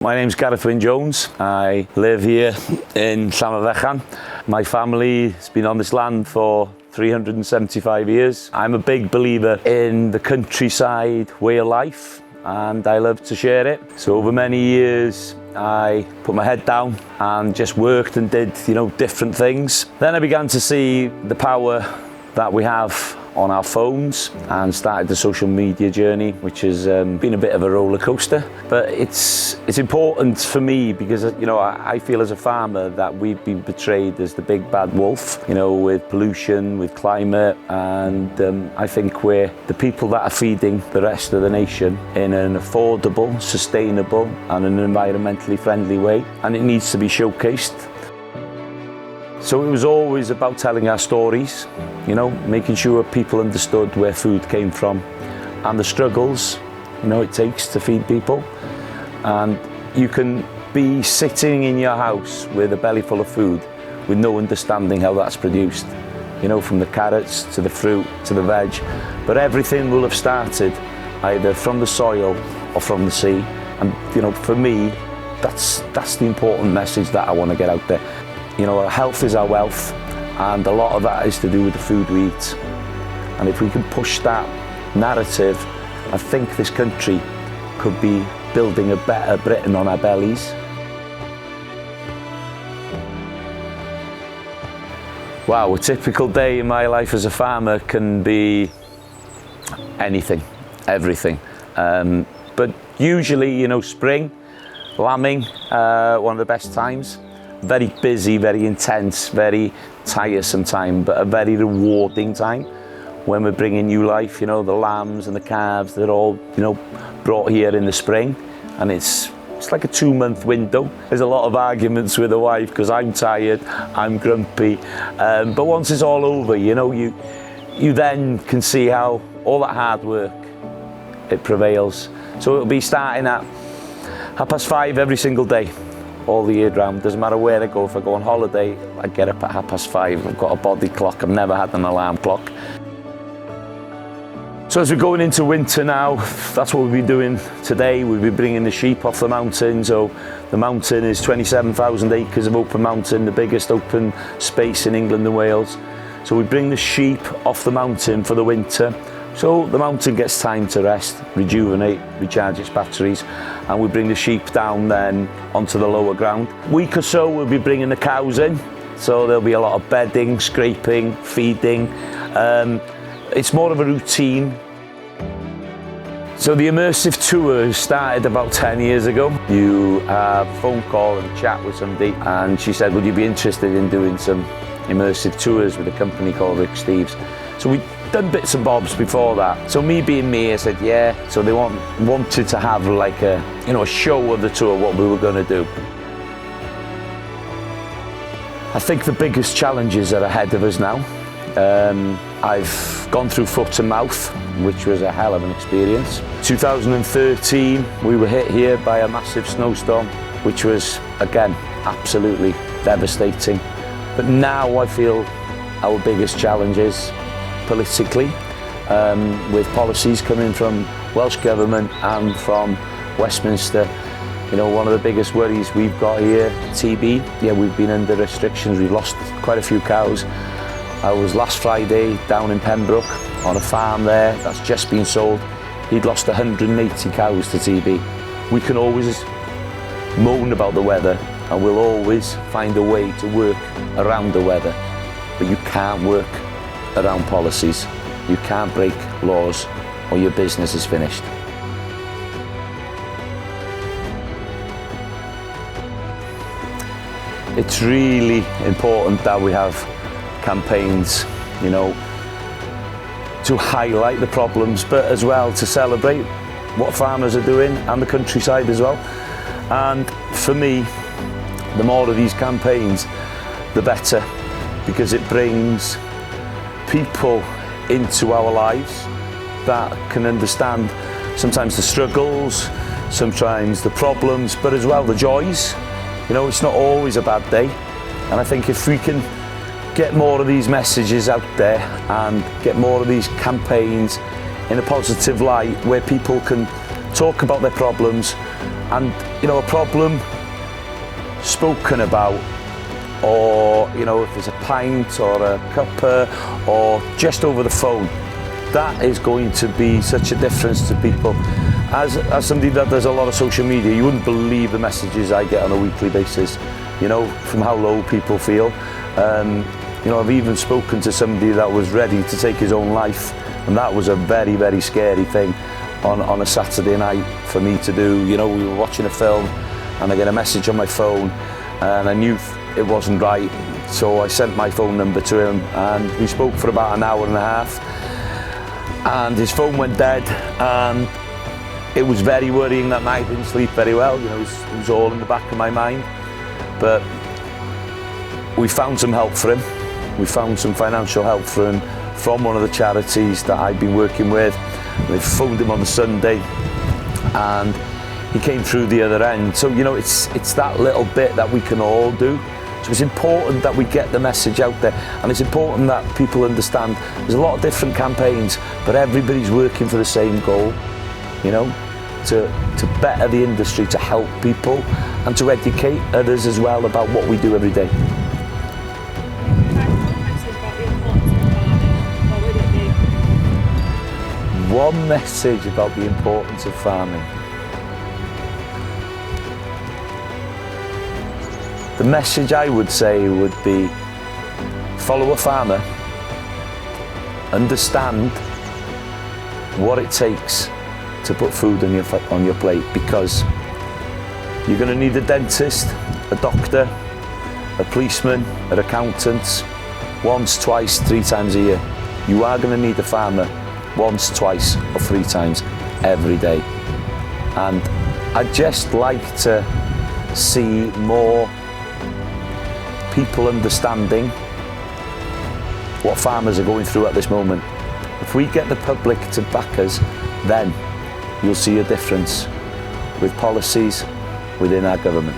My name's Gareth Wyn Jones. I live here in Llanfyfechan. My family has been on this land for 375 years. I'm a big believer in the countryside way of life, and I love to share it. So over many years, I put my head down and just worked and did, different things. Then I began to see the power that we have on our phones and started the social media journey, which has been a bit of a roller coaster. But it's important for me because I feel as a farmer that we've been portrayed as the big bad wolf, with pollution, with climate, and I think we're the people that are feeding the rest of the nation in an affordable, sustainable and an environmentally friendly way, and it needs to be showcased. So it was always about telling our stories, making sure people understood where food came from and the struggles, it takes to feed people. And you can be sitting in your house with a belly full of food with no understanding how that's produced, from the carrots to the fruit to the veg. But everything will have started either from the soil or from the sea. And, for me, that's the important message that I want to get out there. Our health is our wealth, and a lot of that is to do with the food we eat. And if we can push that narrative, I think this country could be building a better Britain on our bellies. Wow, a typical day in my life as a farmer can be anything, everything. But usually, spring, lambing, one of the best times. Very busy, very intense, very tiresome time, but a very rewarding time when we're bringing new life. The lambs and the calves, they're all, brought here in the spring, and it's like a 2-month window. There's a lot of arguments with the wife because I'm tired, I'm grumpy, but once it's all over, you then can see how all that hard work, it prevails. So it'll be starting at 5:30 every single day, all the year round. Doesn't matter where I go. If I go on holiday, I get up at 5:30. I've got a body clock. I've never had an alarm clock. So as we're going into winter now, that's what we'll be doing today. We'll be bringing the sheep off the mountain. So the mountain is 27,000 acres of open mountain, the biggest open space in England and Wales. So we bring the sheep off the mountain for the winter. So the mountain gets time to rest, rejuvenate, recharge its batteries, and we bring the sheep down then onto the lower ground. Week or so we'll be bringing the cows in, so there'll be a lot of bedding, scraping, feeding. It's more of a routine. So the immersive tour started about 10 years ago. You have a phone call and chat with somebody, and she said, would you be interested in doing some immersive tours with a company called Rick Steves? So we'd done bits and bobs before that. So me being me, I said yeah. So they wanted to have like a show of the tour, what we were going to do. I think the biggest challenges are ahead of us now. I've gone through foot and mouth, which was a hell of an experience. 2013, we were hit here by a massive snowstorm, which was, again, absolutely devastating. But now I feel our biggest challenge is politically, with policies coming from Welsh Government and from Westminster. One of the biggest worries we've got here, TB, we've been under restrictions, we've lost quite a few cows. I was last Friday down in Pembroke on a farm there that's just been sold. He'd lost 180 cows to TB. We can always moan about the weather and we'll always find a way to work around the weather, but you can't work around policies. You can't break laws or your business is finished. It's really important that we have campaigns, to highlight the problems, but as well to celebrate what farmers are doing and the countryside as well. And for me, the more of these campaigns, the better, because it brings people into our lives that can understand sometimes the struggles, sometimes the problems, but as well the joys. It's not always a bad day. And I think if we can get more of these messages out there and get more of these campaigns in a positive light where people can talk about their problems and you know, a problem spoken about, or, you know, if there's a pint or a cuppa or just over the phone, that is going to be such a difference to people. As somebody that does a lot of social media, you wouldn't believe the messages I get on a weekly basis, you know, from how low people feel. You know, I've even spoken to somebody that was ready to take his own life, and that was a very, very scary thing on a Saturday night for me to do. You know, we were watching a film and I get a message on my phone and I knew it wasn't right, so I sent my phone number to him and we spoke for about an hour and a half, and his phone went dead, and it was very worrying that night. I didn't sleep very well, you know, it was all in the back of my mind. But we found some help for him. We found some financial help for him from one of the charities that I've been working with. They phoned him on the Sunday and he came through the other end. So, you know, it's that little bit that we can all do. So it's important that we get the message out there, and it's important that people understand there's a lot of different campaigns, but everybody's working for the same goal, you know, to better the industry, to help people and to educate others as well about what we do every day. One message about the importance of farming. The message I would say would be, follow a farmer, understand what it takes to put food on your plate, because you're going to need a dentist, a doctor, a policeman, an accountant, once, twice, 3 times a year. You are going to need a farmer once, twice or 3 times every day. And I'd just like to see more people understanding what farmers are going through at this moment. If we get the public to back us, then you'll see a difference with policies within our government.